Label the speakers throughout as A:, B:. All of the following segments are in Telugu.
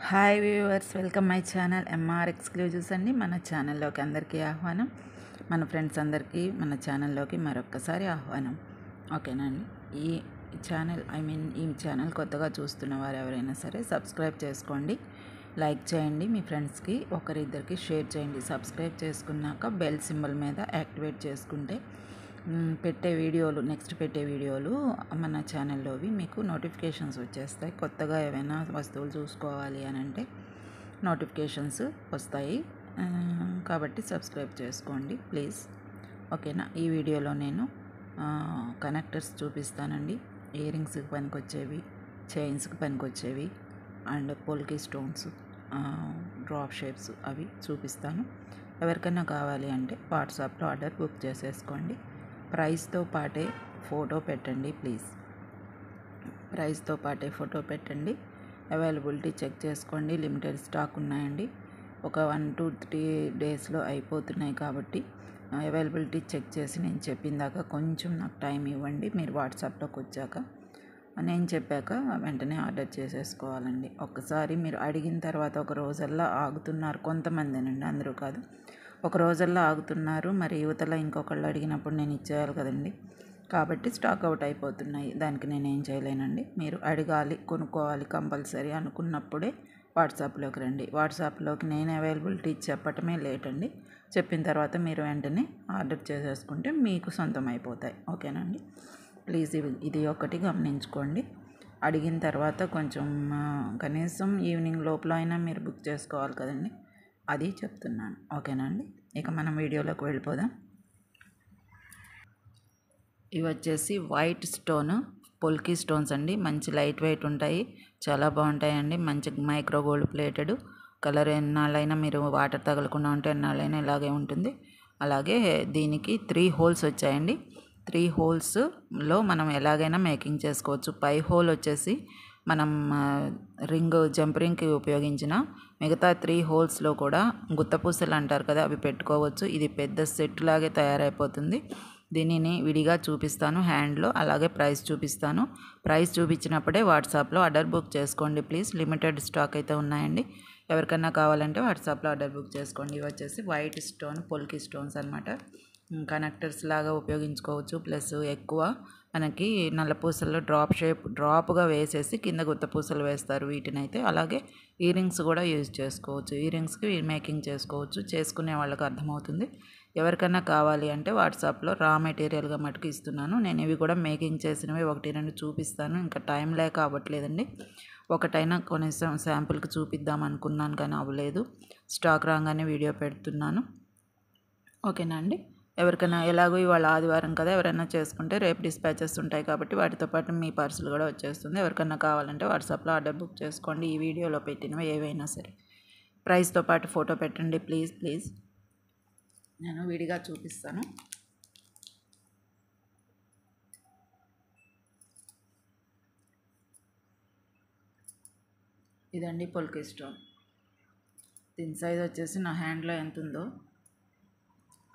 A: Hi viewers, welcome my channel MR exclusives అండి. మన ఛానల్లోకి అందరికీ ఆహ్వానం. మన ఫ్రెండ్స్ అందరికీ మన ఛానల్లోకి మరొక్కసారి ఆహ్వానం. ఓకేనండి. ఈ ఛానల్ కొత్తగా చూస్తున్న వారు ఎవరైనా సరే సబ్స్క్రైబ్ చేసుకోండి, లైక్ చేయండి, మీ ఫ్రెండ్స్కి ఒకరిద్దరికి షేర్ చేయండి. సబ్స్క్రైబ్ చేసుకున్నాక బెల్ సింబల్ మీద యాక్టివేట్ చేసుకుంటే నెక్స్ట్ పెట్టే వీడియోలు మన ఛానల్లోవి మీకు నోటిఫికేషన్స్ వచ్చేస్తాయి. కొత్తగా ఏవైనా వస్తువులు చూసుకోవాలి అని అంటే నోటిఫికేషన్స్ వస్తాయి. కాబట్టి సబ్స్క్రైబ్ చేసుకోండి ప్లీజ్. ఓకేనా. ఈ వీడియోలో నేను కనెక్టర్స్ చూపిస్తానండి. ఇయర్ రింగ్స్కి పనికొచ్చేవి, చైన్స్కి పనికొచ్చేవి and polki stones, drop shapes అవి చూపిస్తాను. ఎవరికైనా కావాలి అంటే వాట్సాప్లో ఆర్డర్ బుక్ చేసేసుకోండి. ప్రైస్తో పాటే ఫోటో పెట్టండి ప్లీజ్. ప్రైస్తో పాటే ఫోటో పెట్టండి. అవైలబిలిటీ చెక్ చేసుకోండి. లిమిటెడ్ స్టాక్ ఉన్నాయండి. ఒక 1-3 డేస్లో అయిపోతున్నాయి. కాబట్టి అవైలబిలిటీ చెక్ చేసి నేను చెప్పిన దాకా కొంచెం నాకు టైం ఇవ్వండి. మీరు వాట్సాప్లోకి వచ్చాక నేను చెప్పాక వెంటనే ఆర్డర్ చేసేసుకోవాలండి. ఒక్కసారి మీరు అడిగిన తర్వాత ఒక రోజల్లా ఆగుతున్నారు కొంతమందేనండి, అందరూ కాదు. ఒక రోజల్లా ఆగుతున్నారు. మరి యువతలో ఇంకొకళ్ళు అడిగినప్పుడు నేను ఇచ్చేయాలి కదండి. కాబట్టి స్టాక్ అవుట్ అయిపోతున్నాయి. దానికి నేనేం చేయలేనండి. మీరు అడగాలి, కొనుక్కోవాలి కంపల్సరీ అనుకున్నప్పుడే వాట్సాప్లోకి రండి. వాట్సాప్లోకి నేను అవైలబిలిటీ చెప్పటమే లేట్ అండి. చెప్పిన తర్వాత మీరు వెంటనే ఆర్డర్ చేసేసుకుంటే మీకు సొంతం అయిపోతాయి. ఓకేనండి. ప్లీజ్ ఇది ఒకటి గమనించుకోండి. అడిగిన తర్వాత కొంచెం కనీసం ఈవినింగ్ లోపల అయినా మీరు బుక్ చేసుకోవాలి కదండి. అది చెప్తున్నాను. ఓకేనండి. ఇక మనం వీడియోలోకి వెళ్ళిపోదాం. ఇవి వచ్చేసి వైట్ స్టోన్ పోల్కీ స్టోన్స్ అండి. మంచి లైట్ వెయిట్ ఉంటాయి, చాలా బాగుంటాయండి. మంచి మైక్రో గోల్డ్ ప్లేటెడ్. కలర్ ఎన్నాళ్ళైనా మీరు వాటర్ తగలకుండా ఉంటే ఎన్నాళ్ళైనా ఇలాగే ఉంటుంది. అలాగే దీనికి 3 హోల్స్ వచ్చాయండి. 3 హోల్స్లో మనం ఎలాగైనా మేకింగ్ చేసుకోవచ్చు. పై హోల్ వచ్చేసి మనం జంప్ రింగ్కి ఉపయోగించిన, మిగతా 3 హోల్స్లో కూడా గుత్తపూసలు అంటారు కదా, అవి పెట్టుకోవచ్చు. ఇది పెద్ద సెట్ లాగే తయారైపోతుంది. దీనిని విడిగా చూపిస్తాను హ్యాండ్లో, అలాగే ప్రైస్ చూపిస్తాను. ప్రైస్ చూపించినప్పుడే వాట్సాప్లో ఆర్డర్ బుక్ చేసుకోండి ప్లీజ్. లిమిటెడ్ స్టాక్ అయితే ఉన్నాయండి. ఎవరికన్నా కావాలంటే వాట్సాప్లో ఆర్డర్ బుక్ చేసుకోండి. ఇవి వచ్చేసి వైట్ స్టోన్ పోల్కీ స్టోన్స్ అనమాట. కనెక్టర్స్ లాగా ఉపయోగించుకోవచ్చు. ప్లస్ ఎక్కువ మనకి నల్లపూసల్లో డ్రాప్గా వేసేసి కింద గుత్తపూసలు వేస్తారు వీటినైతే. అలాగే ఇయర్ రింగ్స్ కూడా యూజ్ చేసుకోవచ్చు. ఇయర్ రింగ్స్కి మేకింగ్ చేసుకోవచ్చు. చేసుకునే వాళ్ళకి అర్థమవుతుంది. ఎవరికైనా కావాలి అంటే వాట్సాప్లో రా మెటీరియల్గా మటుకు ఇస్తున్నాను. నేను ఇవి కూడా మేకింగ్ చేసినవి 1-2 చూపిస్తాను. ఇంకా టైం లేక అవ్వట్లేదండి. ఒకటైనా కొనేసం శాంపుల్కి చూపిద్దాం అనుకున్నాను కానీ అవ్వలేదు. స్టాక్ రాగానే వీడియో పెడుతున్నాను. ఓకేనా అండి. ఎవరికైనా ఎలాగో ఇవాళ ఆదివారం కదా, ఎవరైనా చేసుకుంటే రేపు డిస్పాచెస్ ఉంటాయి కాబట్టి వాటితో పాటు మీ పార్సల్ కూడా వచ్చేస్తుంది. ఎవరికైనా కావాలంటే వాట్సాప్లో ఆర్డర్ బుక్ చేసుకోండి. ఈ వీడియోలో పెట్టినవి ఏవైనా సరే ప్రైస్తో పాటు ఫోటో పెట్టండి ప్లీజ్. నేను విడిగా చూపిస్తాను. ఇదండి పోల్కీ స్టోన్. దీని సైజ్ వచ్చేసి నా హ్యాండ్లో ఎంత ఉందో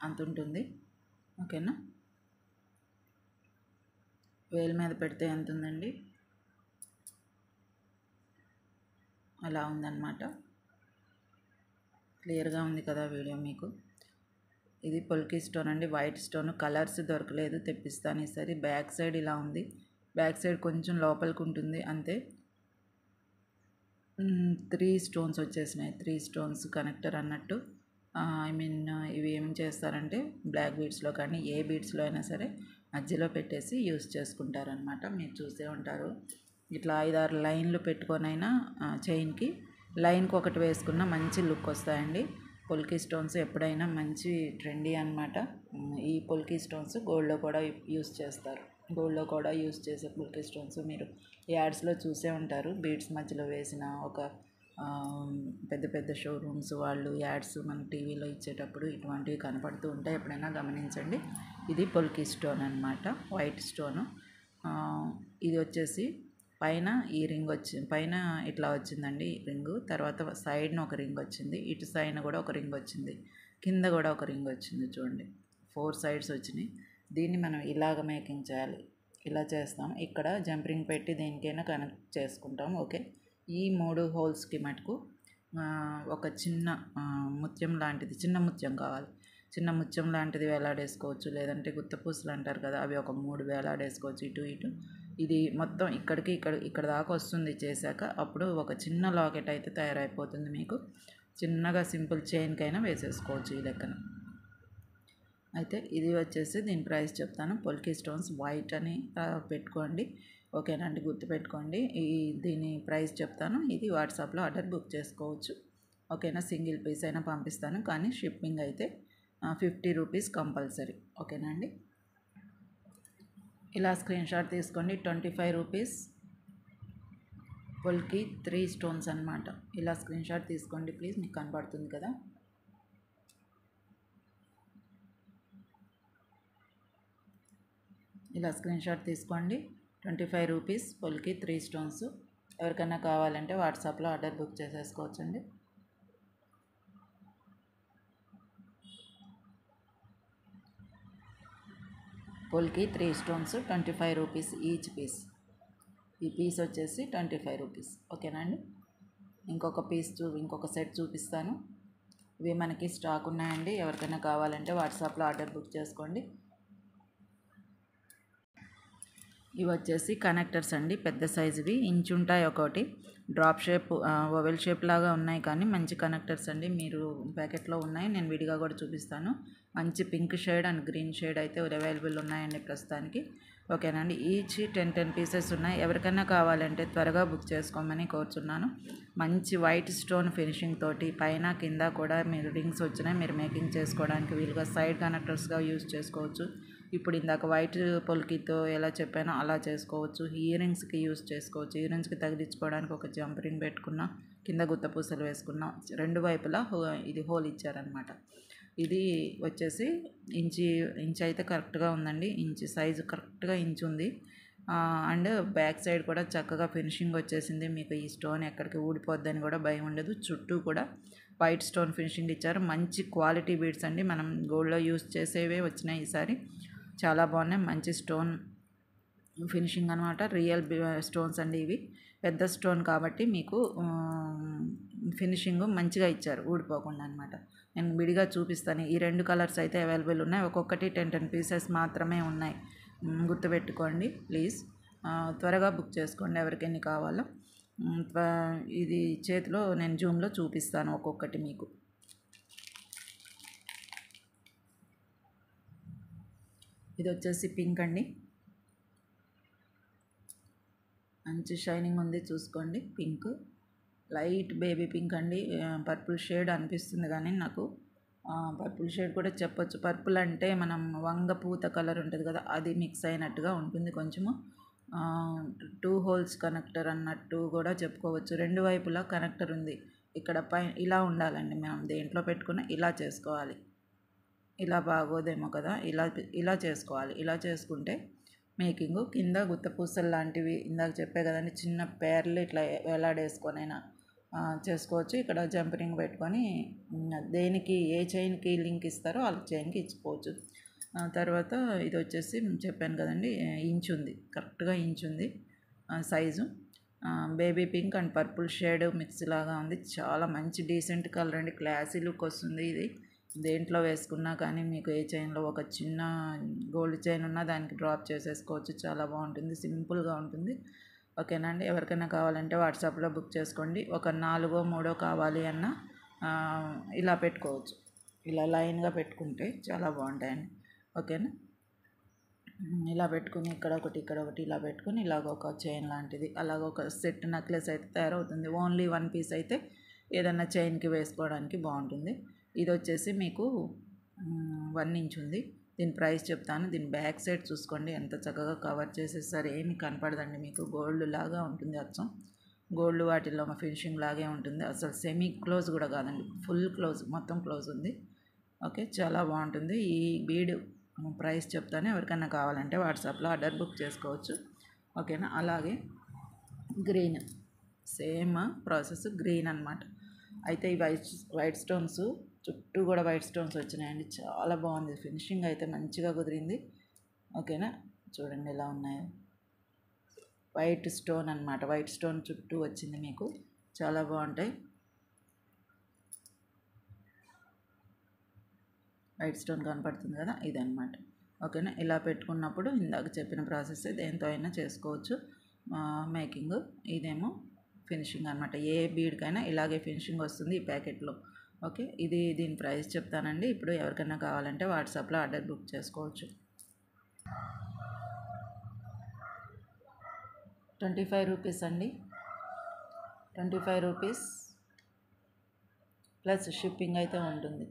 A: అంత ఉంటుంది. ఓకేనా. వేలు మీద పెడితే ఎంత ఉందండి, అలా ఉందన్నమాట. క్లియర్గా ఉంది కదా వీడియో మీకు. ఇది పోల్కీ స్టోన్ అండి, వైట్ స్టోన్. కలర్స్ దొరకలేదు, తెప్పిస్తాను ఈసారి. బ్యాక్ సైడ్ ఇలా ఉంది. బ్యాక్ సైడ్ కొంచెం లోపలికి ఉంటుంది అంతే. 3 స్టోన్స్ వచ్చేసినాయి. 3 స్టోన్స్ కనెక్టర్ అన్నట్టు. ఇవి ఏం చేస్తారంటే బ్లాక్ బీడ్స్లో కానీ ఏ బీడ్స్లో అయినా సరే మధ్యలో పెట్టేసి యూస్ చేసుకుంటారనమాట. మీరు చూసే ఉంటారు. ఇట్లా 5-6 లైన్లు పెట్టుకొనైనా చైన్కి లైన్కి ఒకటి వేసుకున్న మంచి లుక్ వస్తాయండి. పోల్కీ స్టోన్స్ ఎప్పుడైనా మంచి ట్రెండీ అనమాట. ఈ పోల్కీ స్టోన్స్ గోల్డ్లో కూడా యూస్ చేస్తారు. గోల్డ్లో కూడా యూస్ చేసే పోల్కీ స్టోన్స్ మీరు యాడ్స్లో చూసే ఉంటారు. బీడ్స్ మధ్యలో వేసిన ఒక పెద్ద పెద్ద షోరూమ్స్ వాళ్ళు యాడ్స్ మన టీవీలో ఇచ్చేటప్పుడు ఇటువంటివి కనపడుతూ ఉంటాయి. ఎప్పుడైనా గమనించండి. ఇది పోల్కీ స్టోన్ అనమాట, వైట్ స్టోను. ఇది వచ్చేసి పైన ఈ రింగ్ పైన ఇట్లా వచ్చిందండి రింగు. తర్వాత సైడ్న ఒక రింగ్ వచ్చింది, ఇటు సైడ్ కూడా ఒక రింగ్ వచ్చింది, కింద కూడా ఒక రింగ్ వచ్చింది. చూడండి, 4 సైడ్స్ వచ్చినాయి. దీన్ని మనం ఇలాగ మేకింగ్ చేయాలి. ఇలా చేస్తాం. ఇక్కడ జంప్ రింగ్ పెట్టి దేనికైనా కనెక్ట్ చేసుకుంటాం. ఓకే. ఈ 3 హోల్స్కి మటుకు ఒక చిన్న ముత్యం లాంటిది, చిన్న ముత్యం కావాలి. చిన్న ముత్యం లాంటిది వేలాడేసుకోవచ్చు, లేదంటే గుత్తపూసలు అంటారు కదా, అవి ఒక 3 వేలాడేసుకోవచ్చు ఇటు ఇటు. ఇది మొత్తం ఇక్కడికి ఇక్కడ దాకా వస్తుంది చేశాక, అప్పుడు ఒక చిన్న లాకెట్ అయితే తయారైపోతుంది మీకు. చిన్నగా సింపుల్ చైన్కైనా వేసేసుకోవచ్చు ఈ లెక్కన. అయితే ఇది వచ్చేసి దీని ప్రైస్ చెప్తాను. పొల్కీ స్టోన్స్ వైట్ అని పెట్టుకోండి, ఓకేనండి, గుర్తుపెట్టుకోండి. దీని ప్రైస్ చెప్తాను. ఇది వాట్సాప్లో ఆర్డర్ బుక్ చేసుకోవచ్చు, ఓకేనా. సింగిల్ పీస్ అయినా పంపిస్తాను, కానీ షిప్పింగ్ అయితే 50 రూపీస్ కంపల్సరీ, ఓకేనండి. ఇలా స్క్రీన్ షాట్ తీసుకోండి. 25 రూపీస్ పొల్కీ 3 స్టోన్స్ అనమాట. ఇలా స్క్రీన్ షాట్ తీసుకోండి ప్లీజ్, మీకు కనబడుతుంది కదా. ఇలా స్క్రీన్ షాట్ తీసుకోండి. 25 రూపీస్ పొల్కీ 3 స్టోన్స్. ఎవరికైనా కావాలంటే వాట్సాప్లో ఆర్డర్ బుక్ చేసేసుకోవచ్చండి. Polki 3 stones 25 rupees each piece. ఈ పీస్ వచ్చేసి 25 రూపీస్, ఓకేనా అండి. ఇంకొక సెట్ చూపిస్తాను. ఇవి మనకి స్టాక్ ఉన్నాయండి. ఎవరికైనా కావాలంటే వాట్సాప్లో ఆర్డర్ బుక్ చేసుకోండి. ఇవి వచ్చేసి కనెక్టర్స్ అండి, పెద్ద సైజువి, ఇంచు ఉంటాయి. ఒకటి డ్రాప్ షేప్, ఓవెల్ షేప్ లాగా ఉన్నాయి, కానీ మంచి కనెక్టర్స్ అండి. మీరు ప్యాకెట్లో ఉన్నాయి, నేను విడిగా కూడా చూపిస్తాను. మంచి pink shade and green shade అయితే అవైలబుల్ ఉన్నాయండి ప్రస్తుతానికి, ఓకేనండి. ఈచ్ 10 పీసెస్ ఉన్నాయి. ఎవరికైనా కావాలంటే త్వరగా బుక్ చేసుకోమని కోరుచున్నాను. మంచి వైట్ స్టోన్ ఫినిషింగ్ తోటి పైన కింద కూడా మీరు రింగ్స్ వచ్చినాయి, మీరు మేకింగ్ చేసుకోవడానికి వీలుగా సైడ్ కనెక్టర్స్గా యూజ్ చేసుకోవచ్చు. ఇప్పుడు ఇందాక వైట్ పొల్కీతో ఎలా చెప్పానో అలా చేసుకోవచ్చు. ఇయర్ రింగ్స్కి యూజ్ చేసుకోవచ్చు. ఇయర్ రింగ్స్కి తగిలించుకోవడానికి ఒక జంప్ రింగ్ పెట్టుకున్నా, కింద గుత్తపూసలు వేసుకున్నాం. రెండు వైపులా ఇది హోల్ ఇచ్చారనమాట. ఇది వచ్చేసి ఇంచు అయితే కరెక్ట్గా ఉందండి. ఇంచు సైజు కరెక్ట్గా ఇంచు ఉంది. అండ్ బ్యాక్ సైడ్ కూడా చక్కగా ఫినిషింగ్ వచ్చేసింది. మీకు ఈ స్టోన్ ఎక్కడికి ఊడిపోద్దని కూడా భయం ఉండదు. చుట్టూ కూడా వైట్ స్టోన్ ఫినిషింగ్ ఇచ్చారు. మంచి క్వాలిటీ బీడ్స్ అండి, మనం గోల్డ్లో యూజ్ చేసేవే వచ్చినాయి ఈసారి. చాలా బాగున్నాయి. మంచి స్టోన్ ఫినిషింగ్ అనమాట. రియల్ స్టోన్స్ అండి ఇవి. పెద్ద స్టోన్ కాబట్టి మీకు ఫినిషింగ్ మంచిగా ఇచ్చారు, ఊడిపోకుండా అనమాట. నేను విడిగా చూపిస్తాను. ఈ 2 కలర్స్ అయితే అవైలబుల్ ఉన్నాయి. ఒక్కొక్కటి 10 పీసెస్ మాత్రమే ఉన్నాయి, గుర్తుపెట్టుకోండి ప్లీజ్. త్వరగా బుక్ చేసుకోండి ఎవరికైనా కావాలో. ఇది చేతిలో నేను జూమ్లో చూపిస్తాను ఒక్కొక్కటి మీకు. ఇది వచ్చేసి పింక్ అండి, మంచి షైనింగ్ ఉంది, చూసుకోండి. పింక్, లైట్ బేబీ పింక్ అండి. పర్పుల్ షేడ్ అనిపిస్తుంది, కానీ నాకు పర్పుల్ షేడ్ కూడా చెప్పొచ్చు. పర్పుల్ అంటే మనం వంగ పూత కలర్ ఉంటుంది కదా, అది మిక్స్ అయినట్టుగా ఉంటుంది కొంచెము. 2 హోల్స్ కనెక్టర్ అన్నట్టు కూడా చెప్పుకోవచ్చు. 2 వైపులా కనెక్టర్ ఉంది. ఇక్కడ పైన ఇలా ఉండాలండి, మనం దేంట్లో పెట్టుకున్నా ఇలా చేసుకోవాలి. ఇలా బాగోదేమో కదా, ఇలా చేసుకోవాలి. ఇలా చేసుకుంటే మేకింగ్ కింద గుత్తపూసలు లాంటివి ఇందాక చెప్పే కదండి, చిన్న పేర్లు ఇట్లా వేలాడేసుకొనైనా చేసుకోవచ్చు. ఇక్కడ జంపరింగ్ పెట్టుకొని దేనికి ఏ చైన్కి లింక్ ఇస్తారో ఆ చైన్కి ఇచ్చుకోవచ్చు. తర్వాత ఇది వచ్చేసి చెప్పాను కదండి, ఇంచు ఉంది, కరెక్ట్గా ఇంచు ఉంది size. Baby pink and purple shade mix లాగా ఉంది. చాలా మంచి డీసెంట్ కలర్ అండి, క్లాసీ లుక్ వస్తుంది. ఇది దేంట్లో వేసుకున్నా కానీ మీకు ఏ చైన్లో ఒక చిన్న గోల్డ్ చైన్ ఉన్నా దానికి డ్రాప్ చేసేసుకోవచ్చు. చాలా బాగుంటుంది, సింపుల్గా ఉంటుంది, ఓకేనండి. ఎవరికైనా కావాలంటే వాట్సాప్లో బుక్ చేసుకోండి. ఒక 4 కావాలి అన్నా ఇలా పెట్టుకోవచ్చు. ఇలా లైన్గా పెట్టుకుంటే చాలా బాగుంటాయండి, ఓకేనా. ఇలా పెట్టుకుని ఇక్కడ ఒకటి ఇలా పెట్టుకుని ఇలాగ ఒక చైన్ లాంటిది, అలాగ ఒక సెట్ నెక్లెస్ అయితే తయారవుతుంది. ఓన్లీ 1 పీస్ అయితే ఏదైనా చైన్కి వేసుకోవడానికి బాగుంటుంది. ఇది వచ్చేసి మీకు 1 ఇంచ్ ఉంది. దీని ప్రైస్ చెప్తాను. దీని బ్యాక్ సైడ్ చూసుకోండి, ఎంత చక్కగా కవర్ చేసేసారు, ఏమి కనపడదండి మీకు. గోల్డ్ లాగా ఉంటుంది, అచ్చం గోల్డ్ వాటిల్లో ఫినిషింగ్ లాగే ఉంటుంది. అసలు సెమీ క్లోజ్ కూడా కాదండి, ఫుల్ క్లోజ్, మొత్తం క్లోజ్ ఉంది, ఓకే. చాలా బాగుంటుంది. ఈ బీడ్ ప్రైస్ చెప్తాను. ఎవరికైనా కావాలంటే వాట్సాప్లో ఆర్డర్ బుక్ చేసుకోవచ్చు, ఓకేనా. అలాగే గ్రీన్, సేమ్ ప్రాసెస్, గ్రీన్ అనమాట. అయితే ఈ వైట్ స్టోన్స్ చుట్టూ కూడా వైట్ స్టోన్స్ వచ్చినాయండి. చాలా బాగుంది, ఫినిషింగ్ అయితే మంచిగా కుదిరింది, ఓకేనా. చూడండి ఎలా ఉన్నాయో. వైట్ స్టోన్ అన్నమాట. వైట్ స్టోన్ చుట్టూ వచ్చింది మీకు, చాలా బాగుంటాయి. వైట్ స్టోన్ కనపడుతుంది కదా, ఇదన్నమాట. ఓకేనా, ఇలా పెట్టుకున్నప్పుడు ఇందాక చెప్పిన ప్రాసెస్ దేంతో అయినా చేసుకోవచ్చు మేకింగ్. ఇదేమో ఫినిషింగ్ అనమాట. ఏ బీడ్కైనా ఇలాగే ఫినిషింగ్ వస్తుంది ఈ ప్యాకెట్లో. ఓకే, దీని ప్రైస్ చెప్తానండి. ఇప్పుడు ఎవరికైనా కావాలంటే వాట్సాప్లో ఆర్డర్ బుక్ చేసుకోవచ్చు. 25 రూపీస్ అండి. 25 రూపీస్ ప్లస్ షిప్పింగ్ అయితే ఉంటుంది.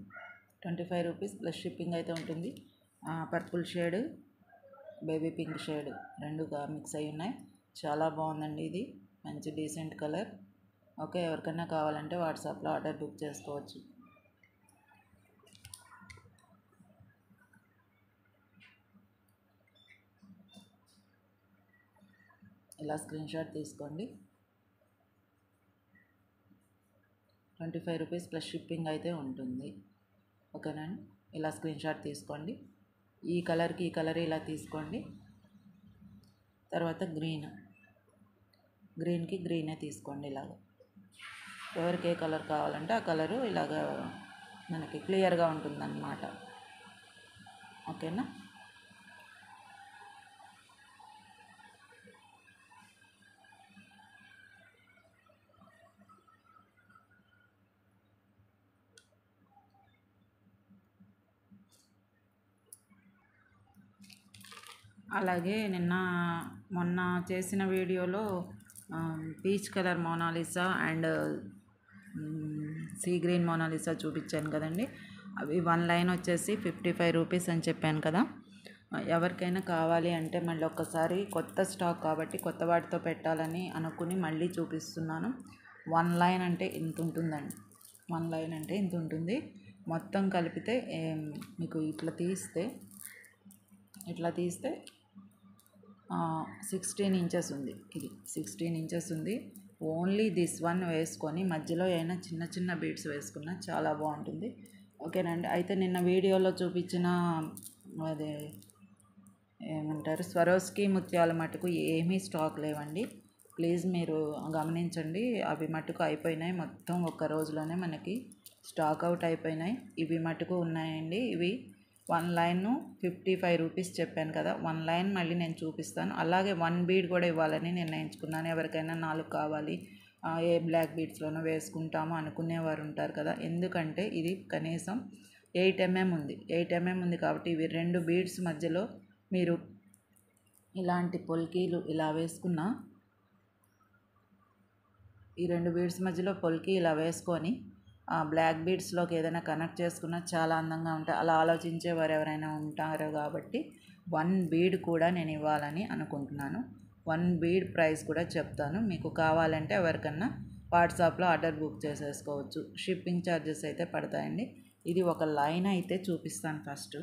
A: 25 రూపీస్ ప్లస్ షిప్పింగ్ అయితే ఉంటుంది. Purple shade, baby pink shade రెండుగా మిక్స్ అయి ఉన్నాయి. చాలా బాగుందండి, ఇది మంచి డీసెంట్ కలర్. ఓకే, ఎవరికైనా కావాలంటే వాట్సాప్లో ఆర్డర్ బుక్ చేసుకోవచ్చు. ఇలా స్క్రీన్ షాట్ తీసుకోండి. 25 రూపీస్ ప్లస్ షిప్పింగ్ అయితే ఉంటుంది. ఓకేనండి, ఇలా స్క్రీన్ షాట్ తీసుకోండి. ఈ కలర్కి ఈ కలర్ ఇలా తీసుకోండి. తర్వాత గ్రీన్కి గ్రీనే తీసుకోండి. ఇలాగ ఎవరికి ఏ కలర్ కావాలంటే ఆ కలరు ఇలాగ మనకి క్లియర్గా ఉంటుందన్నమాట. ఓకేనా, అలాగే మొన్న చేసిన వీడియోలో peach colour Monalisa and sea green Monalisa చూపించాను కదండి. అవి 1 లైన్ వచ్చేసి 55 రూపీస్ అని చెప్పాను కదా. ఎవరికైనా కావాలి అంటే మళ్ళీ ఒక్కసారి కొత్త స్టాక్ కాబట్టి కొత్త వాటితో పెట్టాలని అనుకుని మళ్ళీ చూపిస్తున్నాను. 1 లైన్ అంటే ఇంత ఉంటుందండి. 1 లైన్ అంటే ఇంత ఉంటుంది. మొత్తం కలిపితే మీకు ఇట్లా తీస్తే 16 ఇంచెస్ ఉంది. ఇది 16 ఇంచెస్ ఉంది. ఓన్లీ దిస్ వన్ వేసుకొని మధ్యలో అయినా చిన్న చిన్న బీడ్స్ వేసుకున్నా చాలా బాగుంటుంది. ఓకేనండి, అయితే నిన్న వీడియోలో చూపించిన అదే ఏమంటారు స్వరోస్కి ముత్యాల మటుకు ఏమీ స్టాక్ లేవండి. ప్లీజ్ మీరు గమనించండి. అవి మటుకు అయిపోయినాయి. మొత్తం ఒక్క రోజులోనే మనకి స్టాక్ అవుట్ అయిపోయినాయి. ఇవి మటుకు ఉన్నాయండి. ఇవి 1 లైన్ 55 రూపీస్ చెప్పాను కదా. 1 లైన్ మళ్ళీ నేను చూపిస్తాను. అలాగే 1 బీడ్ కూడా ఇవ్వాలని నిర్ణయించుకున్నాను. ఎవరికైనా 4 కావాలి, ఏ బ్లాక్ బీడ్స్లోనూ వేసుకుంటాము అనుకునేవారు ఉంటారు కదా. ఎందుకంటే ఇది కనీసం 8 mm ఉంది. 8 mm ఉంది కాబట్టి ఇవి 2 బీడ్స్ మధ్యలో మీరు ఇలాంటి పొల్కీలు ఇలా వేసుకున్న, ఈ 2 బీడ్స్ మధ్యలో పొల్కీ ఇలా వేసుకొని బ్లాక్ బీడ్స్లోకి ఏదైనా కనెక్ట్ చేసుకున్నా చాలా అందంగా ఉంటాయి. అలా ఆలోచించేవారు ఎవరైనా ఉంటారు కాబట్టి 1 బీడ్ కూడా నేను ఇవ్వాలని అనుకుంటున్నాను. 1 బీడ్ ప్రైస్ కూడా చెప్తాను. మీకు కావాలంటే ఎవరికన్నా వాట్సాప్లో ఆర్డర్ బుక్ చేసేసుకోవచ్చు. షిప్పింగ్ ఛార్జెస్ అయితే పడతాయండి. ఇది ఒక లైన్ అయితే చూపిస్తాను. ఫస్ట్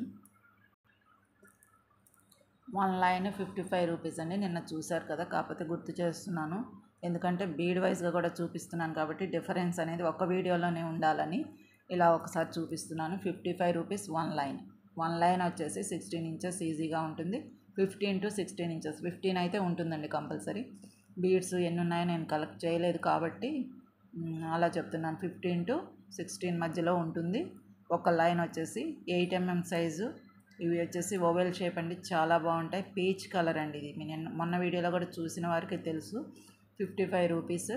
A: 1 లైన్ 55 రూపీస్ అండి. నిన్న చూశారు కదా, కాకపోతే గుర్తు చేస్తున్నాను. ఎందుకంటే బీడ్ వైజ్గా కూడా చూపిస్తున్నాను కాబట్టి డిఫరెన్స్ అనేది ఒక వీడియోలోనే ఉండాలని ఇలా ఒకసారి చూపిస్తున్నాను. 55 రూపీస్ 1 లైన్. 1 లైన్ వచ్చేసి 16 ఇంచెస్ ఈజీగా ఉంటుంది. 15 to 16 ఇంచెస్, 15 అయితే ఉంటుందండి కంపల్సరీ. బీడ్స్ ఎన్ని ఉన్నాయో నేను కలెక్ట్ చేయలేదు కాబట్టి అలా చెప్తున్నాను. 15 to 16 మధ్యలో ఉంటుంది. ఒక లైన్ వచ్చేసి 8 mm సైజు. ఇవి వచ్చేసి ఓవెల్ షేప్ అండి, చాలా బాగుంటాయి. పీచ్ కలర్ అండి. ఇది నేను మొన్న వీడియోలో కూడా చూసిన వారికి తెలుసు. 55 రూపీస్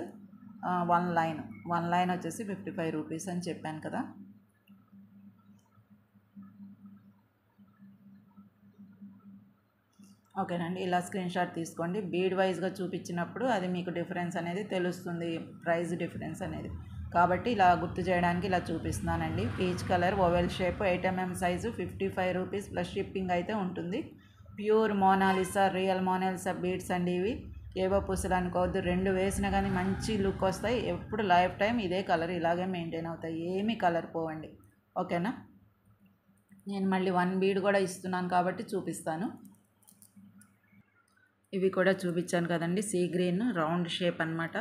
A: 1 లైన్. 1 లైన్ వచ్చేసి 55 రూపీస్ అని చెప్పాను కదా. ఓకేనండి, ఇలా స్క్రీన్ షాట్ తీసుకోండి. బీడ్ వైజ్గా చూపించినప్పుడు అది మీకు డిఫరెన్స్ అనేది తెలుస్తుంది, ప్రైస్ డిఫరెన్స్ అనేది. కాబట్టి ఇలా గుర్తు చేయడానికి ఇలా చూపిస్తున్నానండి. Peach colour oval shape 8 mm size 55 rupees plus shipping అయితే ఉంటుంది. Pure Monalisa, real Monalisa beads అండి ఇవి. ఏవో పుసలు అనుకోవద్దు. 2 వేసినా కానీ మంచి లుక్ వస్తాయి. ఎప్పుడు లైఫ్ టైం ఇదే కలర్ ఇలాగే మెయింటైన్ అవుతాయి. ఏమీ కలర్ పోవండి. ఓకేనా, నేను మళ్ళీ 1 బీడ్ కూడా ఇస్తున్నాను కాబట్టి చూపిస్తాను. ఇవి కూడా చూపించాను కదండి, సీ గ్రీన్ రౌండ్ షేప్ అన్నమాట.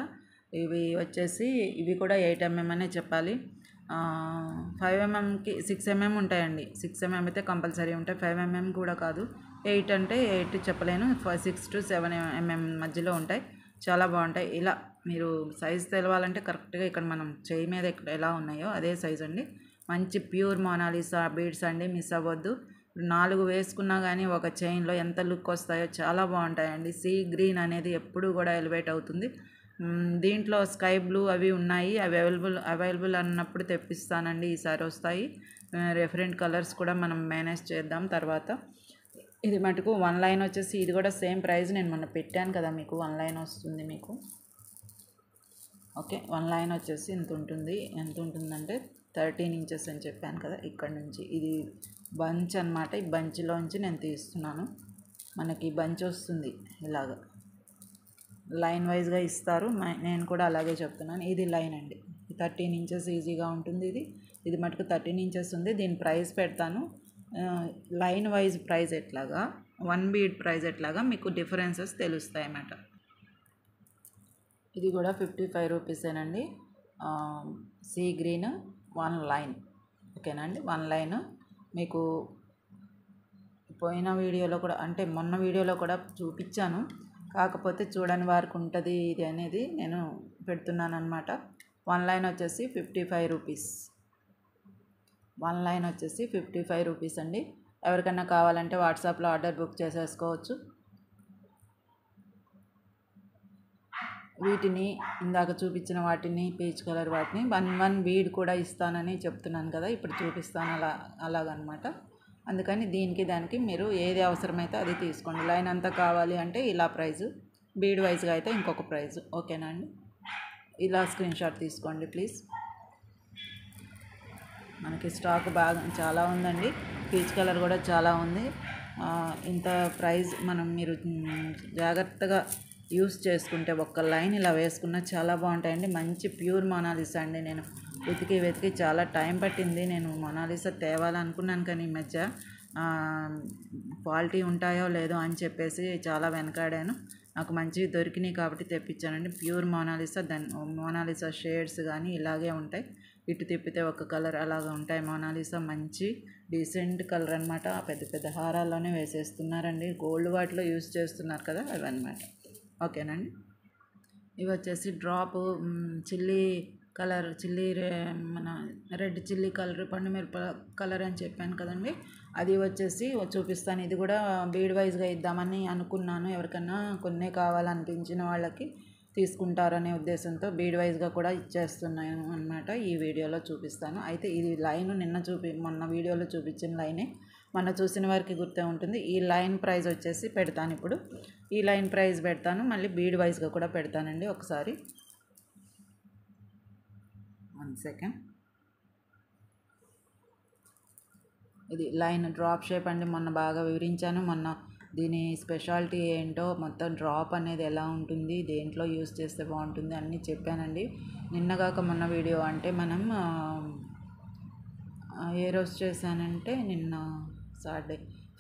A: ఇవి వచ్చేసి ఇవి కూడా 8 mm అనే చెప్పాలి. 5 mmకి 6 mm ఉంటాయండి. 6 mm అయితే కంపల్సరీ ఉంటాయి. 5 mm కూడా కాదు, 8 అంటే 8 చెప్పలేను, 6 to 7 mm మధ్యలో ఉంటాయి. చాలా బాగుంటాయి. ఇలా మీరు సైజ్ తెలవాలంటే కరెక్ట్గా ఇక్కడ మనం చేయి మీద ఇక్కడ ఎలా ఉన్నాయో అదే సైజ్ అండి. మంచి ప్యూర్ మోనాలిసా బీడ్స్ అండి, మిస్ అవ్వద్దు. 4 వేసుకున్నా కానీ ఒక చైన్లో ఎంత లుక్ వస్తాయో చాలా బాగుంటాయండి. సీ గ్రీన్ అనేది ఎప్పుడు కూడా ఎలివేట్ అవుతుంది. దీంట్లో స్కై బ్లూ అవి ఉన్నాయి, అవైలబుల్ అన్నప్పుడు తెప్పిస్తానండి. ఈసారి వస్తాయి. రెఫరెంట్ కలర్స్ కూడా మనం మేనేజ్ చేద్దాం తర్వాత. ఇది మటుకు 1 లైన్ వచ్చేసి ఇది కూడా సేమ్ ప్రైస్. నేను మొన్న పెట్టాను కదా మీకు, 1 లైన్ వస్తుంది మీకు. ఓకే, 1 లైన్ వచ్చేసి ఎంత ఉంటుందంటే 13 inches అని చెప్పాను కదా. ఇక్కడ నుంచి ఇది బంచ్ అనమాట. ఈ బంచ్లోంచి నేను తీస్తున్నాను. మనకి బంచ్ వస్తుంది ఇలాగా, లైన్ వైజ్గా ఇస్తారు. నేను కూడా అలాగే చెప్తున్నాను. ఇది లైన్ అండి, 13 inches ఈజీగా ఉంటుంది. ఇది మటుకు 13 inches ఉంది. దీని ప్రైస్ పెడతాను. లైన్ వైజ్ ప్రైస్ ఎట్లాగా, 1 bead ప్రైస్ ఎట్లాగా మీకు డిఫరెన్సెస్ తెలుస్తాయి అన్నమాట. ఇది కూడా 55 రూపీసేనండి. Sea green 1 line. ఓకేనా అండి, 1 లైన్. మీకు పోయిన వీడియోలో కూడా అంటే మొన్న వీడియోలో కూడా చూపించాను, కాకపోతే చూడని వారికి ఉంటుంది ఇది అనేది నేను పెడుతున్నాను అనమాట. 1 లైన్ వచ్చేసి 55 రూపీస్. 1 లైన్ వచ్చేసి 55 రూపీస్ అండి. ఎవరికైనా కావాలంటే వాట్సాప్లో ఆర్డర్ బుక్ చేసేసుకోవచ్చు. వీటిని ఇందాక చూపించిన వాటిని పీచ్ కలర్ వాటిని 1 bead కూడా ఇస్తానని చెప్తున్నాను కదా, ఇప్పుడు చూపిస్తాను అలాగనమాట. అందుకని దీనికి దానికి మీరు ఏది అవసరమైతే అది తీసుకోండి. లైన్ అంతా కావాలి అంటే ఇలా ప్రైజు, బీడ్ వైజ్గా అయితే ఇంకొక ప్రైజు. ఓకేనా అండి, ఇలా స్క్రీన్ షాట్ తీసుకోండి ప్లీజ్. మనకి స్టాక్ బాగా చాలా ఉందండి. పీచ్ కలర్ కూడా చాలా ఉంది. ఇంత ప్రైస్ మీరు జాగ్రత్తగా యూస్ చేసుకుంటే ఒక్క లైన్ ఇలా వేసుకున్నా చాలా బాగుంటాయండి. మంచి ప్యూర్ మోనాలిసా అండి. నేను వెతికి చాలా టైం పట్టింది. నేను మోనాలిసా తేవాలనుకున్నాను కానీ ఈ మధ్య క్వాలిటీ ఉంటాయో లేదో అని చెప్పేసి చాలా వెనకాడాను. నాకు మంచివి దొరికినాయి కాబట్టి తెప్పించానండి. Pure Mona Lisa. మోనాలిసా షేడ్స్ కానీ ఇలాగే ఉంటాయి. ఇటు తిప్పితే ఒక కలర్ అలాగా ఉంటాయి. మోనాలిసా మంచి డీసెంట్ కలర్ అనమాట. పెద్ద పెద్ద హారాల్లోనే వేసేస్తున్నారండి. గోల్డ్ వాటిలో యూస్ చేస్తున్నారు కదా, అవన్నమాట. ఓకేనండి, ఇవి వచ్చేసి డ్రాప్ చిల్లీ కలర్, మన రెడ్ చిల్లీ కలర్, పండు మిరప కలర్ అని చెప్పాను కదండి. అది వచ్చేసి చూపిస్తాను. ఇది కూడా బీడ్ వైజ్గా ఇద్దామని అనుకున్నాను. ఎవరికన్నా కొన్నే కావాలనిపించిన వాళ్ళకి తీసుకుంటారనే ఉద్దేశంతో బీడ్ వైజ్గా కూడా ఇచ్చేస్తున్నాను అనమాట. ఈ వీడియోలో చూపిస్తాను. అయితే ఇది లైన్ మొన్న వీడియోలో చూపించిన లైనే, మొన్న చూసిన వారికి గుర్తే ఉంటుంది. ఈ లైన్ ప్రైస్ వచ్చేసి పెడతాను ఇప్పుడు. ఈ లైన్ ప్రైస్ పెడతాను, మళ్ళీ బీడ్ వైజ్గా కూడా పెడతానండి. ఒకసారి 1 second. ఇది లైన్ డ్రాప్ షేప్ అండి. మొన్న బాగా వివరించాను. మొన్న దీని స్పెషాలిటీ ఏంటో, మొత్తం డ్రాప్ అనేది ఎలా ఉంటుంది, దేంట్లో యూస్ చేస్తే బాగుంటుంది అన్నీ చెప్పానండి. నిన్నగాక మొన్న వీడియో అంటే మనం ఏ రోజు చేశానంటే నిన్న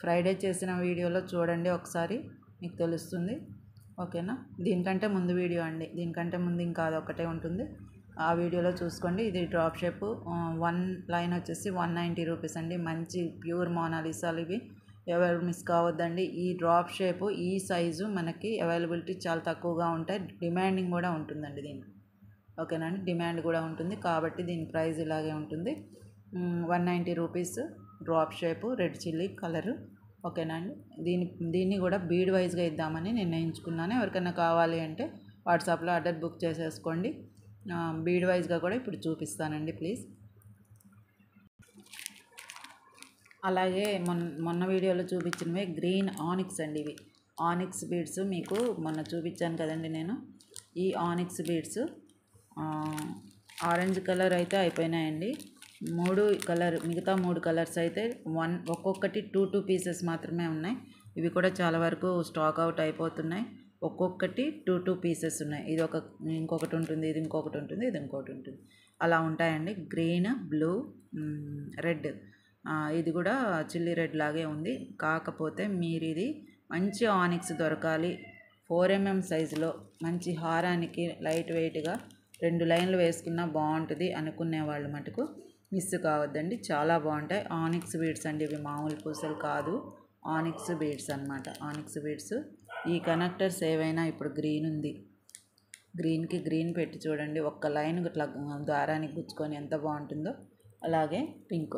A: ఫ్రైడే చేసిన వీడియోలో చూడండి ఒకసారి, మీకు తెలుస్తుంది. ఓకేనా, దీనికంటే ముందు వీడియో అండి. దీనికంటే ముందు ఇంకా అదొకటే ఉంటుంది, ఆ వీడియోలో చూసుకోండి. ఇది డ్రాప్ షేప్ 1 లైన్ వచ్చేసి 190 రూపీస్ అండి. మంచి ప్యూర్ మోనాలిసాలు ఇవి, ఎవరు మిస్ కావద్దండి. ఈ డ్రాప్ షేపు ఈ సైజు మనకి అవైలబిలిటీ చాలా తక్కువగా ఉంటాయి. డిమాండింగ్ కూడా ఉంటుందండి దీనికి. ఓకేనండి, డిమాండ్ కూడా ఉంటుంది కాబట్టి దీని ప్రైస్ ఇలాగే ఉంటుంది. 190 rupees drop shape, red chilli colour. ఓకేనండి, దీన్ని కూడా బీడ్ వైజ్గా ఇద్దామని నిర్ణయించుకున్నాను. ఎవరికైనా కావాలి అంటే వాట్సాప్లో ఆర్డర్ బుక్ చేసేసుకోండి. బీడ్ వైజ్గా కూడా ఇప్పుడు చూపిస్తానండి ప్లీజ్. అలాగే మొన్న వీడియోలో చూపించినవి గ్రీన్ ఆనిక్స్ అండి. ఇవి ఆనిక్స్ బీడ్స్ మీకు మొన్న చూపించాను కదండి నేను. ఈ ఆనిక్స్ బీడ్స్ ఆరెంజ్ కలర్ అయితే అయిపోయినాయండి. మిగతా 3 కలర్స్ అయితే ఒక్కొక్కటి 2 పీసెస్ మాత్రమే ఉన్నాయి. ఇవి కూడా చాలా వరకు స్టాక్ అవుట్ అయిపోతున్నాయి. ఒక్కొక్కటి 2 పీసెస్ ఉన్నాయి. ఇంకొకటి ఉంటుంది, ఇది ఇంకొకటి ఉంటుంది, ఇది ఇంకొకటి ఉంటుంది, అలా ఉంటాయండి. Green, blue, red. ఇది కూడా చిల్లీ రెడ్ లాగే ఉంది. కాకపోతే మీరు ఇది మంచి ఆనిక్స్ దొరకాలి, 4 mm సైజులో మంచి హారానికి లైట్ వెయిట్గా 2 లైన్లు వేసుకున్నా బాగుంటుంది అనుకునే వాళ్ళు మటుకు మిస్ కావద్దండి. చాలా బాగుంటాయి ఆనిక్స్ బీడ్స్ అండి. ఇవి మామూలు పూసలు కాదు, ఆనిక్స్ బీడ్స్ అనమాట. Onyx beads. ఈ కనెక్టర్స్ ఏవైనా ఇప్పుడు గ్రీన్ ఉంది, గ్రీన్కి గ్రీన్ పెట్టి చూడండి, ఒక్క లైన్ ఇట్లా దారానికి గుచ్చుకొని ఎంత బాగుంటుందో. అలాగే పింక్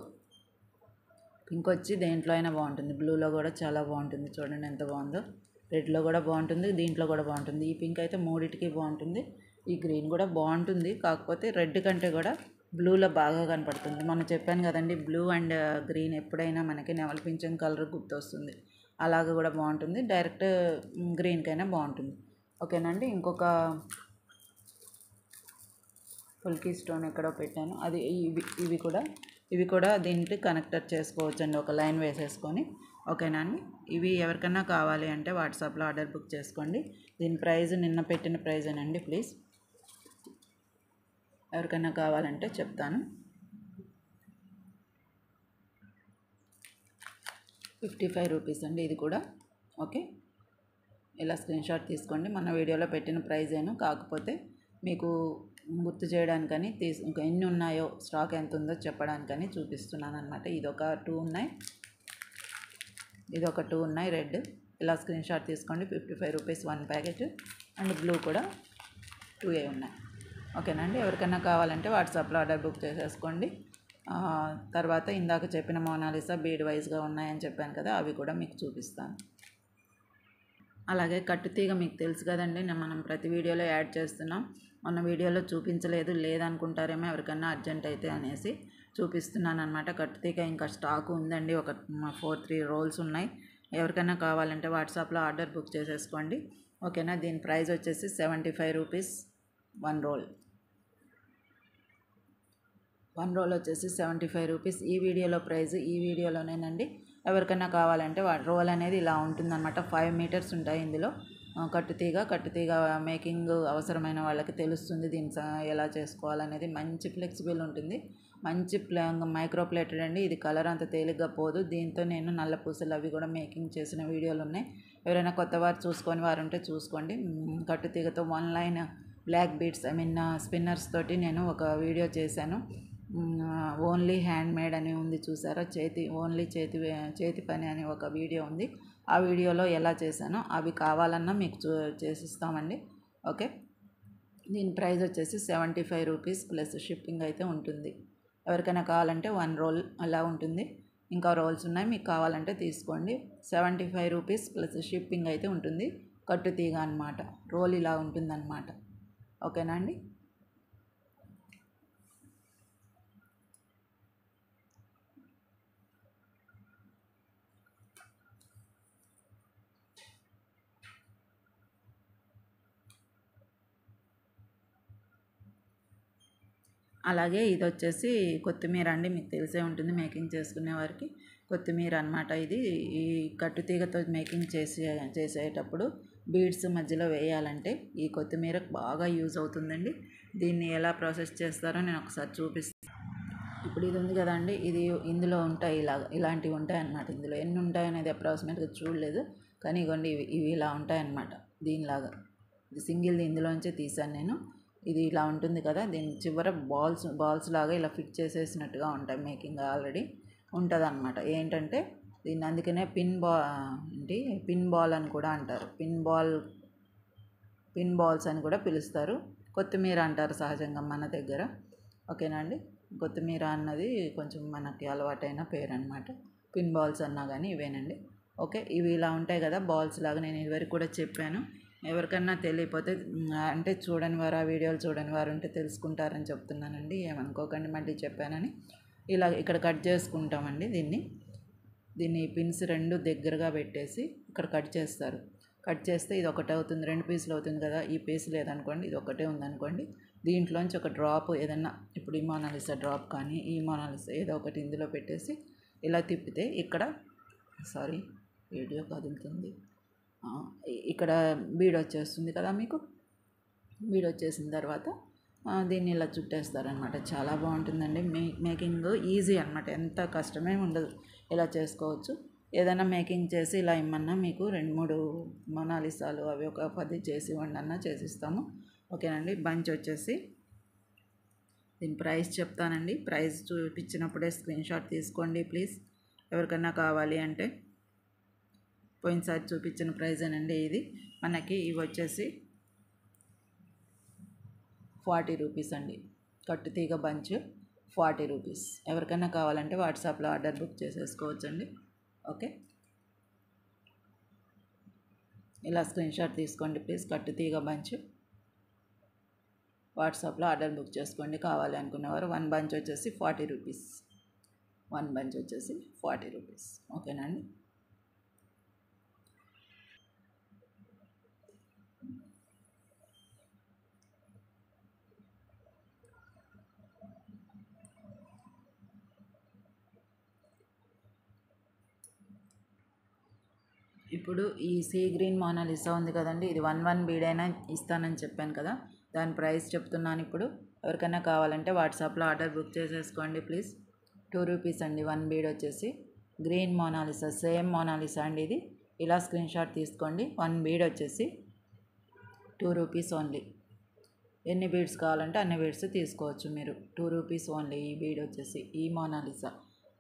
A: వచ్చి దేంట్లో అయినా బాగుంటుంది, బ్లూలో కూడా చాలా బాగుంటుంది. చూడండి ఎంత బాగుందో. రెడ్లో కూడా బాగుంటుంది, దీంట్లో కూడా బాగుంటుంది. ఈ పింక్ అయితే మూడిటికి బాగుంటుంది. ఈ గ్రీన్ కూడా బాగుంటుంది, కాకపోతే రెడ్ కంటే కూడా బ్లూలో బాగా కనపడుతుంది. మనం చెప్పాను కదండి, బ్లూ అండ్ గ్రీన్ ఎప్పుడైనా మనకి నెమలి పింఛం కలర్ గుర్తొస్తుంది. అలాగ కూడా బాగుంటుంది, డైరెక్ట్ గ్రీన్కైనా బాగుంటుంది. ఓకేనండి. ఇంకొక పుల్కీ స్టోన్ ఎక్కడో పెట్టాను, అది ఇవి కూడా దీనికి కనెక్టర్ చేసుకోవచ్చు అండి, ఒక లైన్ వేసేసుకొని. ఓకేనా అండి. ఇవి ఎవరికైనా కావాలి అంటే వాట్సాప్లో ఆర్డర్ బుక్ చేసుకోండి. దీని ప్రైస్ నిన్న పెట్టిన ప్రైజేనండి. ప్లీజ్ ఎవరికైనా కావాలంటే చెప్తాను. 55 రూపీస్ అండి ఇది కూడా. ఓకే, ఇలా స్క్రీన్ షాట్ తీసుకోండి. మన వీడియోలో పెట్టిన ప్రైజేను, కాకపోతే మీకు గుర్తు చేయడానికని ఇంకా ఎన్ని ఉన్నాయో, స్టాక్ ఎంత ఉందో చెప్పడానికని చూపిస్తున్నాను అనమాట. ఇదొక 2 ఉన్నాయి, ఇదొక 2 ఉన్నాయి రెడ్. ఇలా స్క్రీన్ షాట్ తీసుకోండి. 55 రూపీస్ 1 ప్యాకెట్. అండ్ బ్లూ కూడా 2 ఉన్నాయి. ఓకేనా అండి. ఎవరికైనా కావాలంటే వాట్సాప్లో ఆర్డర్ బుక్ చేసేసుకోండి. తర్వాత ఇందాక చెప్పిన మోనాలిసా బీడ్ వైజ్గా ఉన్నాయని చెప్పాను కదా, అవి కూడా మీకు చూపిస్తాను. అలాగే కట్టుతీగ మీకు తెలుసు కదండి, మనం ప్రతి వీడియోలో యాడ్ చేస్తున్నాం. మన వీడియోలో చూపించలేదు లేదనుకుంటారేమో ఎవరికన్నా అర్జెంట్ అయితే అనేసి చూపిస్తున్నాను అనమాట. కట్టుతీగ ఇంకా స్టాక్ ఉందండి, ఒక 3 రోల్స్ ఉన్నాయి. ఎవరికైనా కావాలంటే వాట్సాప్లో ఆర్డర్ బుక్ చేసేసుకోండి. ఓకేనా. దీని ప్రైస్ వచ్చేసి 75 రూపీస్ 1 రోల్. 1 రోల్ వచ్చేసి 75 రూపీస్. ఈ వీడియోలో ప్రైస్ ఈ వీడియోలోనేనండి. ఎవరికైనా కావాలంటే రోల్ అనేది ఇలా ఉంటుందన్నమాట. 5 మీటర్స్ ఉంటాయి ఇందులో. కట్టుతీగ మేకింగ్ అవసరమైన వాళ్ళకి తెలుస్తుంది దీన్ని ఎలా చేసుకోవాలనేది. మంచి ఫ్లెక్సిబుల్ ఉంటుంది, మంచి మైక్రో ప్లేటెడ్ అండి. ఇది కలర్ అంత తేలిగ్గా పోదు. దీంతో నేను నల్ల పూసలు అవి కూడా మేకింగ్ చేసిన వీడియోలు ఉన్నాయి. ఎవరైనా కొత్త వారు చూసుకొని వారు ఉంటే చూసుకోండి. కట్టుతీగతో 1 లైన్ బ్లాక్ బీడ్స్ స్పిన్నర్స్ తోటి నేను ఒక వీడియో చేశాను. ఓన్లీ హ్యాండ్ మేడ్ అని ఉంది చూసారా, చేతి పని అని ఒక వీడియో ఉంది. ఆ వీడియోలో ఎలా చేశానో అవి కావాలన్నా మీకు చేసిస్తామండి. ఓకే. దీని ప్రైస్ వచ్చేసి 75 రూపీస్ ప్లస్ షిప్పింగ్ అయితే ఉంటుంది. ఎవరికైనా కావాలంటే 1 రోల్ అలా ఉంటుంది. ఇంకా రోల్స్ ఉన్నాయి, మీకు కావాలంటే తీసుకోండి. 75 రూపీస్ ప్లస్ షిప్పింగ్ అయితే ఉంటుంది. కట్టుతీగ అనమాట, రోల్ ఇలా ఉంటుందన్నమాట. ఓకేనా అండి. అలాగే ఇది వచ్చేసి కొత్తిమీర అండి, మీకు తెలిసే ఉంటుంది మేకింగ్ చేసుకునే వారికి. కొత్తిమీర అనమాట ఇది. ఈ కట్టుతీగతో మేకింగ్ చేసేటప్పుడు బీడ్స్ మధ్యలో వేయాలంటే ఈ కొత్తిమీర బాగా యూజ్ అవుతుందండి. దీన్ని ఎలా ప్రాసెస్ చేస్తారో నేను ఒకసారి చూపిస్తాను. ఇప్పుడు ఇది ఉంది కదండి, ఇందులో ఉంటాయి ఇలాంటివి ఉంటాయి అన్నమాట. ఇందులో ఎన్ని ఉంటాయి అనేది అప్రాక్సిమేట్గా చూడలేదు, కానీ ఇవ్వండి ఇవి ఇలా ఉంటాయి అన్నమాట. దీనిలాగా ఇది సింగిల్ది ఇందులోంచే తీసాను నేను. ఇది ఇలా ఉంటుంది కదా, దీని చివర బాల్స్ లాగా ఇలా ఫిట్ చేసేసినట్టుగా ఉంటాయి. మేకింగ్ ఆల్రెడీ ఉంటుంది అన్నమాట. ఏంటంటే దీన్ని అందుకనే పిన్ బాల్ అని కూడా అంటారు. పిన్ బాల్స్ అని కూడా పిలుస్తారు. కొత్తిమీర అంటారు సహజంగా మన దగ్గర. ఓకేనా అండి. కొత్తిమీర అన్నది కొంచెం మనకి అలవాటైన పేరు అనమాట. పిన్ బాల్స్ అన్నా కానీ ఇవేనండి. ఓకే. ఇవి ఇలా ఉంటాయి కదా బాల్స్ లాగా, నేను ఇదివరకు కూడా చెప్పాను. ఎవరికన్నా తెలియకపోతే అంటే చూడని వారు, ఆ వీడియోలు చూడని వారు ఉంటే తెలుసుకుంటారని చెప్తున్నానండి. ఏమనుకోకండి మళ్ళీ చెప్పానని. ఇలా ఇక్కడ కట్ చేసుకుంటామండి. దీన్ని పిన్స్ 2 దగ్గరగా పెట్టేసి ఇక్కడ కట్ చేస్తారు. కట్ చేస్తే ఇది ఒకటే అవుతుంది, 2 పీసులు అవుతుంది కదా. ఈ పీస్ లేదనుకోండి, ఇది ఒకటే ఉందనుకోండి, దీంట్లోంచి ఒక డ్రాప్ ఏదన్నా, ఇప్పుడు ఈ మోనాలిసా డ్రాప్ కానీ ఈ మోనాలిసా ఏదో ఒకటి ఇందులో పెట్టేసి ఇలా తిప్పితే ఇక్కడ వీడియో కదులుతుంది. ఇక్కడ బీడ్ వచ్చేస్తుంది కదా మీకు. బీడ్ వచ్చేసిన తర్వాత దీన్ని ఇలా చుట్టేస్తారనమాట. చాలా బాగుంటుందండి. మేకింగ్ ఈజీ అనమాట, ఎంత కష్టమే ఉండదు, ఇలా చేసుకోవచ్చు. ఏదైనా మేకింగ్ చేసి ఇలా ఇమ్మన్నా మీకు 2-3 మోనాలిసాలు అవి ఒక 10 చేసి ఇవ్వండి అన్నా చేసిస్తాము. ఓకేనండి. బంచ్ వచ్చేసి దీని ప్రైస్ చెప్తానండి. ప్రైస్ చూపించినప్పుడే స్క్రీన్ షాట్ తీసుకోండి ప్లీజ్, ఎవరికన్నా కావాలి అంటే. పోయినసారి చూపించిన ప్రైజేనండి ఇది. మనకి ఇవి వచ్చేసి 40 రూపీస్ అండి. కట్టు తీగ బంచ్ 40 రూపీస్. ఎవరికైనా కావాలంటే వాట్సాప్లో ఆర్డర్ బుక్ చేసేసుకోవచ్చండి. ఓకే, ఇలా స్క్రీన్ షాట్ తీసుకోండి ప్లీజ్. కట్టు తీగ బంచ్ వాట్సాప్లో ఆర్డర్ బుక్ చేసుకోండి కావాలి అనుకునేవారు. 1 బంచ్ వచ్చేసి 40 రూపీస్. 1 బంచ్ వచ్చేసి 40 రూపీస్. ఓకేనా అండి. ఇప్పుడు ఈ సీ గ్రీన్ మోనాలిసా ఉంది కదండి, ఇది 1 బీడ్ అయినా ఇస్తానని చెప్పాను కదా, దాని ప్రైస్ చెప్తున్నాను ఇప్పుడు. ఎవరికైనా కావాలంటే వాట్సాప్లో ఆర్డర్ బుక్ చేసేసుకోండి ప్లీజ్. 2 రూపీస్ అండి 1 బీడ్ వచ్చేసి. గ్రీన్ మోనాలిసా, సేమ్ మోనాలిసా అండి ఇది. ఇలా స్క్రీన్ షాట్ తీసుకోండి. 1 బీడ్ వచ్చేసి 2 రూపీస్ ఓన్లీ. ఎన్ని బీడ్స్ కావాలంటే అన్ని బీడ్స్ తీసుకోవచ్చు మీరు. 2 రూపీస్ ఓన్లీ ఈ బీడ్ వచ్చేసి, ఈ మోనాలిసా.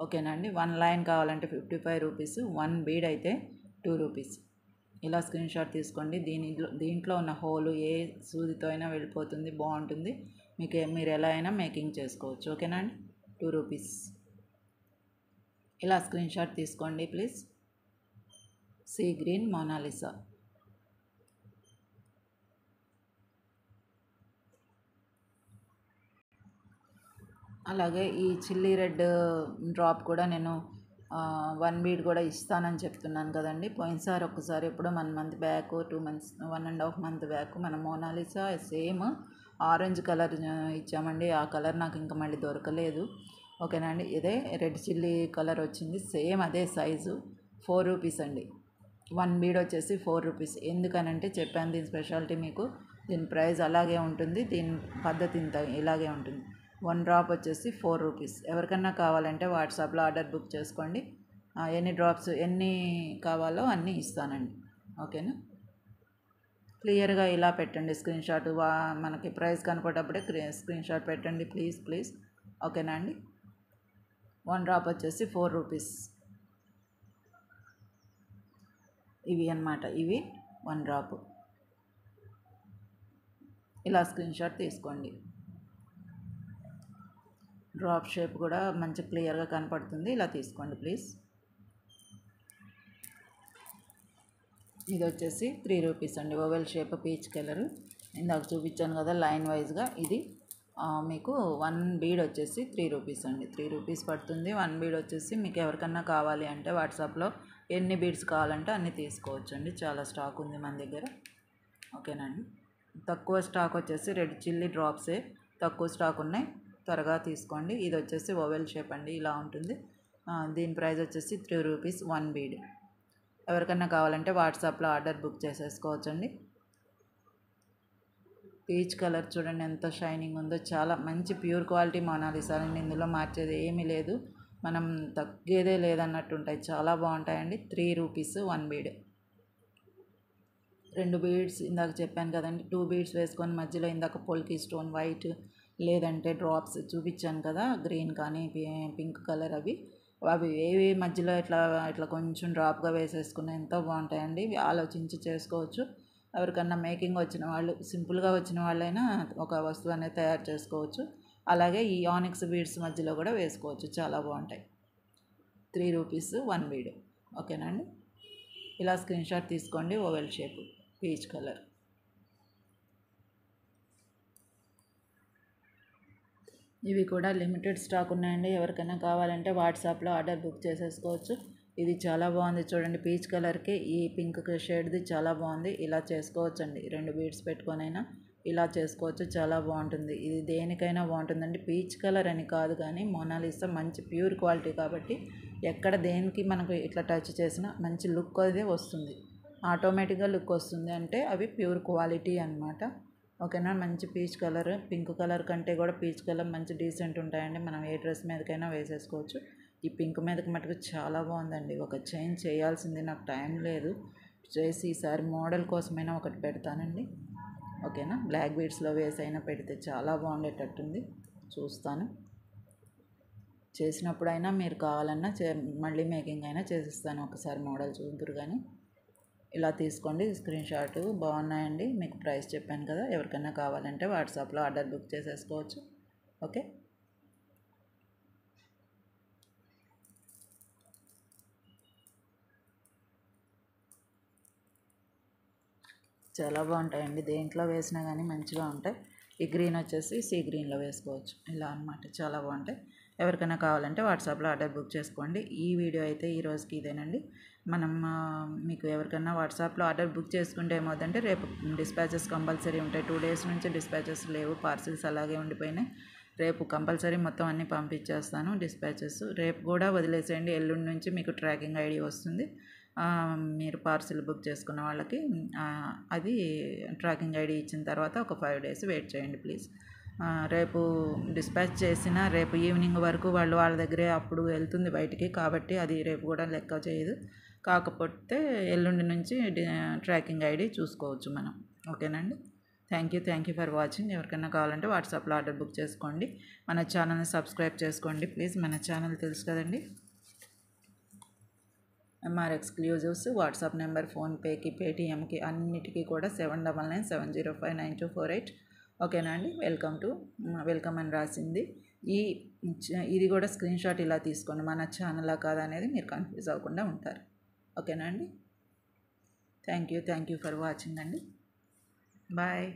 A: ఓకేనా అండి. 1 లైన్ కావాలంటే 55 రూపీస్. 1 బీడ్ అయితే 2 రూపీస్. ఇలా స్క్రీన్ షాట్ తీసుకోండి. దీంట్లో ఉన్న హోలు ఏ సూదితో అయినా వెళ్ళిపోతుంది, బాగుంటుంది. మీరు ఎలా అయినా మేకింగ్ చేసుకోవచ్చు. ఓకేనా అండి. 2 రూపీస్. ఇలా స్క్రీన్ షాట్ తీసుకోండి ప్లీజ్. Sea green Monalisa. అలాగే ఈ చిల్లీ రెడ్ డ్రాప్ కూడా నేను 1 బీడ్ కూడా ఇస్తానని చెప్తున్నాను కదండి. పోయినసారి ఒకసారి ఎప్పుడో 1 month back, 2 months, 1.5 month back మన మోనాలిసా సేమ్ ఆరెంజ్ కలర్ ఇచ్చామండి. ఆ కలర్ నాకు ఇంకా మళ్ళీ దొరకలేదు. ఓకేనా అండి. ఇదే రెడ్ చిల్లీ కలర్ వచ్చింది, సేమ్ అదే సైజు. 4 రూపీస్ అండి. 1 బీడ్ వచ్చేసి 4 రూపీస్. ఎందుకనంటే చెప్పాను దీని స్పెషాలిటీ మీకు. దీని ప్రైస్ అలాగే ఉంటుంది, దీని పద్ధతి ఇంత ఇలాగే ఉంటుంది. 1 డ్రాప్ వచ్చేసి 4 రూపీస్. ఎవరికన్నా కావాలంటే వాట్సాప్లో ఆర్డర్ బుక్ చేసుకోండి. ఎన్ని డ్రాప్స్ ఎన్ని కావాలో అన్నీ ఇస్తానండి. ఓకేనా. క్లియర్గా ఇలా పెట్టండి స్క్రీన్ షాట్. మనకి ప్రైస్ కనపడేటప్పుడే స్క్రీన్ షాట్ పెట్టండి ప్లీజ్. ఓకేనా అండి. 1 డ్రాప్ వచ్చేసి 4 రూపీస్. ఇవి అన్నమాట, ఇవి 1 డ్రాప్. ఇలా స్క్రీన్ షాట్ తీసుకోండి. డ్రాప్ షేప్ కూడా మంచి క్లియర్గా కనపడుతుంది. ఇలా తీసుకోండి ప్లీజ్. ఇది వచ్చేసి 3 రూపీస్ అండి. ఓవెల్ షేప్ పీచ్ కలర్ ఇందాక చూపించాను కదా లైన్ వైజ్గా. ఇది మీకు 1 బీడ్ వచ్చేసి 3 రూపీస్ అండి. 3 రూపీస్ పడుతుంది 1 బీడ్ వచ్చేసి. మీకు ఎవరికన్నా కావాలి అంటే వాట్సాప్లో ఎన్ని బీడ్స్ కావాలంటే అన్నీ తీసుకోవచ్చు అండి. చాలా స్టాక్ ఉంది మన దగ్గర. ఓకేనండి. తక్కువ స్టాక్ వచ్చేసి రెడ్ చిల్లీ డ్రాప్సే తక్కువ స్టాక్ ఉన్నాయి, త్వరగా తీసుకోండి. ఇది వచ్చేసి ఓవెల్ షేప్ అండి, ఇలా ఉంటుంది. దీని ప్రైస్ వచ్చేసి 3 రూపీస్ 1 బీడ్. ఎవరికన్నా కావాలంటే వాట్సాప్లో ఆర్డర్ బుక్ చేసేసుకోవచ్చండి. పీచ్ కలర్ చూడండి ఎంత షైనింగ్ ఉందో. చాలా మంచి ప్యూర్ క్వాలిటీ మోనాలిసా అండి. ఇందులో మార్చేది ఏమీ లేదు, మనం తగ్గేదే లేదన్నట్టు ఉంటాయి. చాలా బాగుంటాయండి. 3 రూపీస్ 1 బీడ్. 2 బీడ్స్ ఇందాక చెప్పాను కదండి. 2 బీడ్స్ వేసుకొని మధ్యలో ఇందాక పొల్కీ స్టోన్ వైట్ లేదంటే డ్రాప్స్ చూపించాను కదా, గ్రీన్ కానీ పింక్ కలర్, అవి ఏవి మధ్యలో ఇట్లా కొంచెం డ్రాప్గా వేసేసుకున్న ఎంతో బాగుంటాయండి. ఆలోచించి చేసుకోవచ్చు. ఎవరికన్నా మేకింగ్ వచ్చిన వాళ్ళు, సింపుల్గా వచ్చిన వాళ్ళైనా ఒక వస్తువు అనేది తయారు చేసుకోవచ్చు. అలాగే ఈ ఆనిక్స్ బీడ్స్ మధ్యలో కూడా వేసుకోవచ్చు, చాలా బాగుంటాయి. 3 రూపీస్ 1 బీడ్. ఓకేనండి. ఇలా స్క్రీన్ షాట్ తీసుకోండి. Oval shape peach colour. ఇవి కూడా లిమిటెడ్ స్టాక్ ఉన్నాయండి. ఎవరికైనా కావాలంటే వాట్సాప్లో ఆర్డర్ బుక్ చేసేసుకోవచ్చు. ఇది చాలా బాగుంది చూడండి. పీచ్ కలర్కి ఈ పింక్ షేడ్ది చాలా బాగుంది. ఇలా చేసుకోవచ్చు అండి. 2 బీడ్స్ పెట్టుకొనైనా ఇలా చేసుకోవచ్చు, చాలా బాగుంటుంది. ఇది దేనికైనా బాగుంటుందండి. పీచ్ కలర్ అని కాదు కానీ మోనాలిసా మంచి ప్యూర్ క్వాలిటీ కాబట్టి ఎక్కడ దేనికి మనకు ఇట్లా టచ్ చేసినా మంచి లుక్ అదే వస్తుంది, ఆటోమేటిక్గా లుక్ వస్తుంది. అంటే అవి ప్యూర్ క్వాలిటీ అన్నమాట. ఓకేనా. మంచి పీచ్ కలర్, పింక్ కలర్ కంటే కూడా పీచ్ కలర్ మంచి డీసెంట్ ఉంటాయండి. మనం ఏ డ్రెస్ మీదకైనా వేసేసుకోవచ్చు. ఈ పింక్ మీదకి మటుకు చాలా బాగుందండి. ఒక చైన్ చేయాల్సింది, నాకు టైం లేదు. చేసి ఈసారి మోడల్ కోసమైనా ఒకటి పెడతానండి. ఓకేనా. బ్లాక్ బీడ్స్లో వేసైనా పెడితే చాలా బాగుండేటట్టుంది. చూస్తాను, చేసినప్పుడైనా మీరు కావాలన్నా మళ్ళీ మేకింగ్ అయినా చేసిస్తాను. ఒకసారి మోడల్ చూద్దురు కానీ. ఇలా తీసుకోండి స్క్రీన్ షాట్. బాగున్నాయండి, మీకు ప్రైస్ చెప్పాను కదా. ఎవరికైనా కావాలంటే వాట్సాప్లో ఆర్డర్ బుక్ చేసేసుకోవచ్చు. ఓకే, చాలా బాగుంటాయండి, దేంట్లో వేసినా కానీ మంచిగా ఉంటాయి. ఈ గ్రీన్ వచ్చేసి సీ గ్రీన్లో వేసుకోవచ్చు, ఇలా అన్నమాట. చాలా బాగుంటాయి. ఎవరికైనా కావాలంటే వాట్సాప్లో ఆర్డర్ బుక్ చేసుకోండి. ఈ వీడియో అయితే ఈ రోజుకి ఇదేనండి. మనం మీకు ఎవరికైనా వాట్సాప్లో ఆర్డర్ బుక్ చేసుకుంటే ఏమవుతుందంటే రేపు డిస్పాచెస్ కంపల్సరీ ఉంటాయి. 2 డేస్ నుంచి డిస్పాచెస్ లేవు, పార్సిల్స్ అలాగే ఉండిపోయినాయి. రేపు కంపల్సరీ మొత్తం అన్నీ పంపించేస్తాను డిస్పాచెస్. రేపు కూడా వదిలేసేయండి, ఎల్లుండి నుంచి మీకు ట్రాకింగ్ ఐడి వస్తుంది. మీరు పార్సిల్ బుక్ చేసుకున్న వాళ్ళకి అది ట్రాకింగ్ ఐడి ఇచ్చిన తర్వాత ఒక 5 డేస్ వెయిట్ చేయండి ప్లీజ్. రేపు డిస్పాచ్ చేసిన రేపు ఈవినింగ్ వరకు వాళ్ళ దగ్గరే అప్పుడు వెళ్తుంది బయటికి, కాబట్టి అది రేపు కూడా లెక్క చేయదు. కాకపోతే ఎల్లుండి నుంచి ట్రాకింగ్ ఐడి చూసుకోవచ్చు మనం. ఓకేనండి, థ్యాంక్ యూ ఫర్ వాచింగ్. ఎవరికైనా కావాలంటే వాట్సాప్లో ఆర్డర్ బుక్ చేసుకోండి. మన ఛానల్ని సబ్స్క్రైబ్ చేసుకోండి ప్లీజ్. మన ఛానల్ తెలుసు కదండి, ఎంఆర్ ఎక్స్క్లూజివ్స్. వాట్సాప్ నెంబర్ ఫోన్పేకి, పేటిఎంకి అన్నిటికీ కూడా 7997059248. ఓకేనా అండి. వెల్కమ్ అని రాసింది. ఇది కూడా స్క్రీన్ షాట్ ఇలా తీసుకోండి, మన ఛానలా కాదా అనేది మీరు కన్ఫ్యూజ్ అవ్వకుండా ఉంటారు. ఓకేనా అండి. థ్యాంక్ యూ ఫర్ వాచింగ్ అండి. బాయ్.